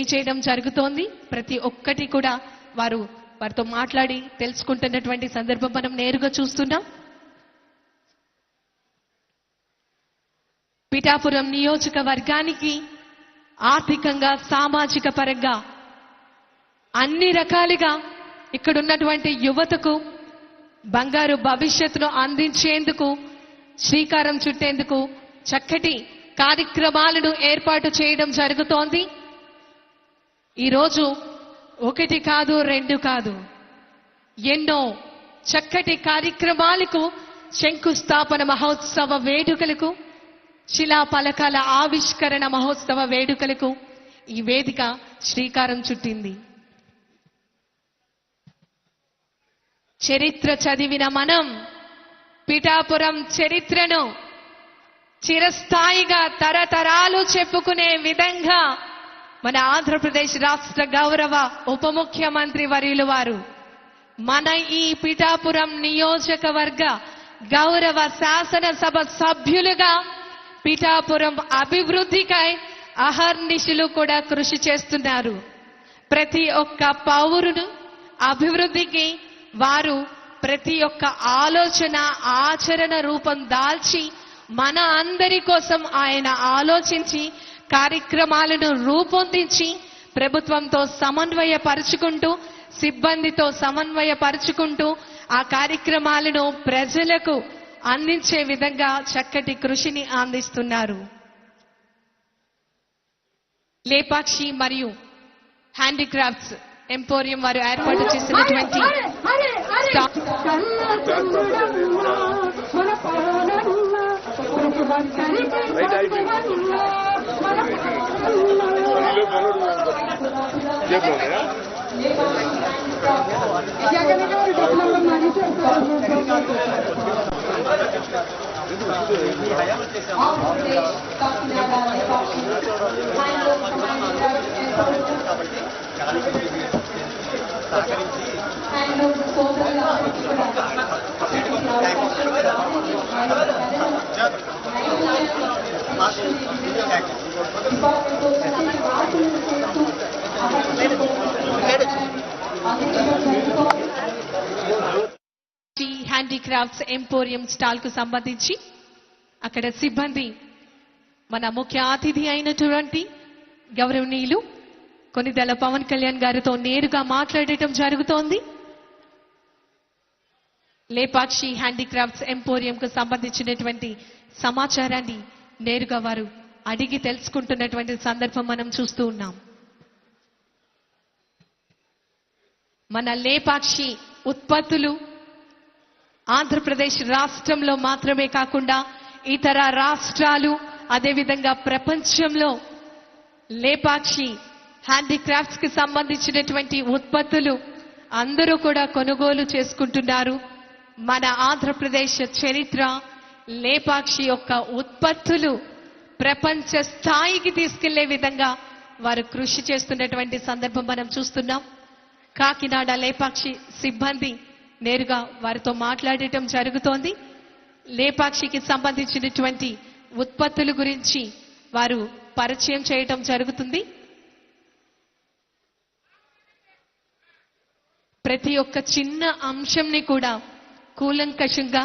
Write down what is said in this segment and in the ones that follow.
చేయడం జరుగుతోంది. ప్రతి ఒక్కటి కూడా వారితో మాట్లాడి తెలుసుకుంటున్నటువంటి సందర్భం మనం నేరుగా చూస్తున్నాం. పిఠాపురం నియోజకవర్గానికి ఆర్థికంగా సామాజిక పరంగా అన్ని రకాలుగా ఇక్కడున్నటువంటి యువతకు బంగారు భవిష్యత్తును అందించేందుకు శ్రీకారం చుట్టేందుకు చక్కటి కార్యక్రమాలను ఏర్పాటు చేయడం జరుగుతోంది. ఈరోజు ఒకటి కాదు, రెండు కాదు, ఎన్నో చక్కటి కార్యక్రమాలకు శంకుస్థాపన మహోత్సవ వేడుకలకు, శిలా పలకాల ఆవిష్కరణ మహోత్సవ వేడుకలకు ఈ వేదిక శ్రీకారం చుట్టింది. చరిత్ర చదివిన మనం పిఠాపురం చరిత్రను చిరస్థాయిగా తరతరాలు చెప్పుకునే విధంగా మన ఆంధ్రప్రదేశ్ రాష్ట్ర గౌరవ ఉప ముఖ్యమంత్రి వర్యులు వారు మన ఈ పిఠాపురం నియోజకవర్గ గౌరవ శాసనసభ సభ్యులుగా పిఠాపురం అభివృద్ధికై అహర్నిశలు కూడా కృషి చేస్తున్నారు. ప్రతి ఒక్క పౌరును అభివృద్ధికి వారు ప్రతి ఒక్క ఆలోచన ఆచరణ రూపం దాల్చి మన అందరి కోసం ఆయన ఆలోచించి కార్యక్రమాలను రూపొందించి ప్రభుత్వంతో సమన్వయపరుచుకుంటూ, సిబ్బందితో సమన్వయపరుచుకుంటూ ఆ కార్యక్రమాలను ప్రజలకు అందించే విధంగా చక్కటి కృషిని అందిస్తున్నారు. లేపాక్షి మరియు హ్యాండీక్రాఫ్ట్స్ ఎంపోరియం వారు ఏర్పాటు చేసినటువంటి హ్యాండీక్రాఫ్ట్స్ ఎంపోరియం స్టాల్ కు సంబంధించి అక్కడ సిబ్బంది మన ముఖ్య అతిథి అయినటువంటి గౌరవనీయులు కొనిదెల పవన్ కళ్యాణ్ గారితో నేరుగా మాట్లాడటం జరుగుతోంది. లేపాక్షి హ్యాండీక్రాఫ్ట్స్ ఎంపోరియం కు సంబంధించినటువంటి సమాచారాన్ని నేరుగా వారు అడిగి తెలుసుకుంటున్నటువంటి సందర్భం మనం చూస్తూ ఉన్నాం. మన లేపాక్షి ఉత్పత్తులు ఆంధ్రప్రదేశ్ రాష్ట్రంలో మాత్రమే కాకుండా ఇతర రాష్ట్రాలు, అదేవిధంగా ప్రపంచంలో లేపాక్షి హ్యాండీక్రాఫ్ట్స్ కి సంబంధించినటువంటి ఉత్పత్తులు అందరూ కూడా కొనుగోలు చేసుకుంటున్నారు. మన ఆంధ్రప్రదేశ్ చరిత్ర, లేపాక్షి యొక్క ఉత్పత్తులు ప్రపంచ స్థాయికి తీసుకెళ్లే విధంగా వారు కృషి చేస్తున్నటువంటి సందర్భం మనం చూస్తున్నాం. కాకినాడ లేపాక్షి సిబ్బంది నేరుగా వారితో మాట్లాడటం జరుగుతోంది. లేపాక్షికి సంబంధించినటువంటి ఉత్పత్తుల గురించి వారు పరిచయం చేయటం జరుగుతుంది. ప్రతి ఒక్క చిన్న అంశంని కూడా కూలంకషంగా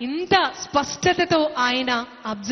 ఇంత స్పష్టతతో ఆయన అబ్జర్వ్